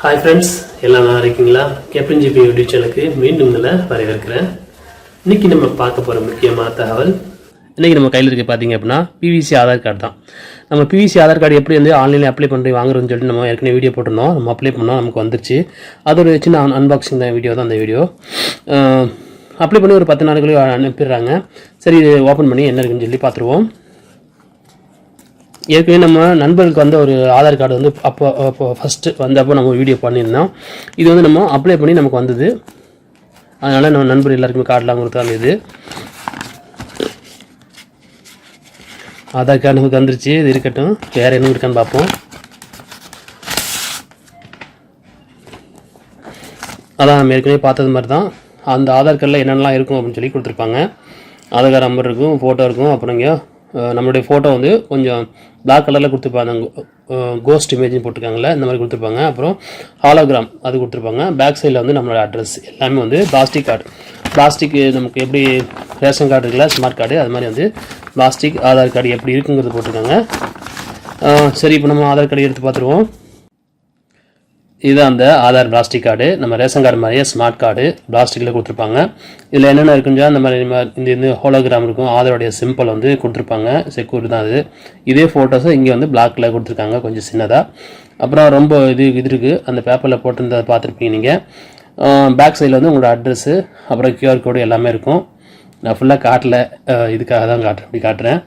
Hi friends, எல்லாம் நல்லா இருக்கீங்களா? கேப்டன் ஜிபி யூடியூப் சேனலுக்கு மீண்டும் உங்களை வரவேற்கிறேன். இன்னைக்கு நம்ம பார்க்க போற முக்கியமான தகவல், இன்னைக்கு நம்ம கையில் இருக்க பாத்தீங்க அப்படின்னா PVC ஆதார் கார்டு தான். நம்ம PVC ஆதார் கார்டு எப்படி வந்து ஆன்லைன்ல அப்ளை பண்ணி வாங்குறதுன்னு சொல்லிட்டு நம்ம ஏற்கனவே வீடியோ போட்டிருந்தோம். நம்ம அப்ளை பண்ணோம், நமக்கு வந்துருச்சு. அது ஒரு சின்ன அன்பாக்சிங் தான் வீடியோ தான் அந்த வீடியோ. அப்ளை பண்ணி ஒரு 10 நாளுக்குள்ளே அனுப்பிடுறாங்க. சரி, இது ஓப்பன் பண்ணி என்ன இருக்குன்னு சொல்லி பார்த்துருவோம். ஏற்கனவே நம்ம நண்பர்களுக்கு வந்து ஒரு ஆதார் கார்டு வந்து அப்போ ஃபஸ்ட்டு வந்தப்போ நம்ம வீடியோ பண்ணியிருந்தோம். இது வந்து நம்ம அப்ளை பண்ணி நமக்கு வந்தது. அதனால் நம்ம நண்பர் எல்லாருக்குமே கார்டெலாம் கொடுத்தாலும் இது ஆதார் கார்டு நமக்கு வந்துருச்சு. இது இருக்கட்டும், வேறு என்ன இருக்கான்னு பார்ப்போம். அதான் நம்ம ஏற்கனவே பார்த்தது மாதிரி தான். அந்த ஆதார் கார்டில் என்னென்னலாம் இருக்கும் அப்படின்னு சொல்லி கொடுத்துருப்பாங்க. ஆதார் கார்டு நம்பர் இருக்கும், ஃபோட்டோ இருக்கும், அப்புறம் இங்கே நம்மளுடைய ஃபோட்டோ வந்து கொஞ்சம் பிளாக் கலரில் கொடுத்துருப்பாங்க. கோஸ்ட் இமேஜ்னு போட்டிருக்காங்களே, இந்த மாதிரி கொடுத்துருப்பாங்க. அப்புறம் ஹாலோகிராம் அது கொடுத்துருப்பாங்க. பேக் சைடில் வந்து நம்மளோட அட்ரஸ் எல்லாமே வந்து பிளாஸ்டிக் கார்டு. பிளாஸ்டிக் நமக்கு எப்படி ரேஷன் கார்டு இருக்குல்ல, ஸ்மார்ட் கார்டு, அது மாதிரி வந்து பிளாஸ்டிக் ஆதார் கார்டு எப்படி இருக்குங்கிறது போட்டிருக்காங்க. சரி, இப்போ நம்ம ஆதார் கார்டு எடுத்து பார்த்துருவோம். இதுதான் அந்த ஆதார் பிளாஸ்டிக் கார்டு. நம்ம ரேஷன் கார்டு மாதிரியே ஸ்மார்ட் கார்டு பிளாஸ்டிக்கில் கொடுத்துருப்பாங்க. இதில் என்னென்ன இருக்குஞ்சா இந்த மாதிரி இந்த ஹோலோகிராம் இருக்கும், ஆதாரோடைய சிம்பிள் வந்து கொடுத்துருப்பாங்க. செக்யூர் தான் அது. இதே ஃபோட்டோஸை இங்கே வந்து பிளாக்கில் கொடுத்துருக்காங்க, கொஞ்சம் சின்னதாக. அப்புறம் ரொம்ப இது இருக்குது, அந்த பேப்பரில் போட்டிருந்ததை பார்த்துருப்பீங்க நீங்கள். பேக் சைடில் வந்து உங்களோட அட்ரெஸ்ஸு, அப்புறம் QR கோடு எல்லாமே இருக்கும். நான் ஃபுல்லாக காட்டல, இதுக்காக தான் அப்படி காட்டுறேன்.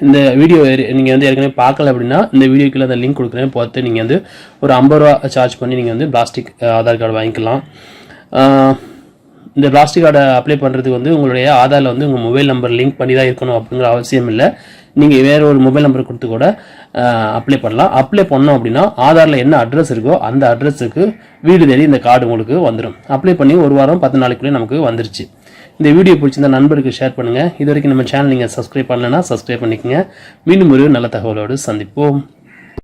இந்த வீடியோ நீங்கள் வந்து ஏற்கனவே பார்க்கல அப்படின்னா இந்த வீடியோக்குள்ள அந்த லிங்க் கொடுக்குறேன், பார்த்து நீங்கள் வந்து ஒரு 50 ரூபா சார்ஜ் பண்ணி நீங்கள் வந்து பிளாஸ்டிக் ஆதார் கார்டு வாங்கிக்கலாம். இந்த பிளாஸ்டிக் கார்டை அப்ளை பண்ணுறதுக்கு வந்து உங்களுடைய ஆதாரில் வந்து உங்கள் மொபைல் நம்பர் லிங்க் பண்ணி தான் இருக்கணும் அப்படிங்கிற அவசியம் இல்லை. நீங்கள் வேறு ஒரு மொபைல் நம்பர் கொடுத்து கூட அப்ளை பண்ணலாம். அப்ளை பண்ணோம் அப்படின்னா ஆதாரில் என்ன அட்ரஸ் இருக்கோ அந்த அட்ரஸுக்கு வீடு தேடி இந்த கார்டு உங்களுக்கு வந்துடும். அப்ளை பண்ணி ஒரு வாரம் 10 நாளைக்குள்ளே நமக்கு வந்துருச்சு. இந்த வீடியோ பிடிச்சிருந்த நண்பருக்கு ஷேர் பண்ணுங்கள். இது வரைக்கும் நம்ம சேனல் நீங்கள் சப்ஸ்கிரைப் பண்ணலைன்னா சப்ஸ்கிரைப் பண்ணிக்கோங்க. மீண்டும் ஒரு நல்ல தகவலோடு சந்திப்போம்.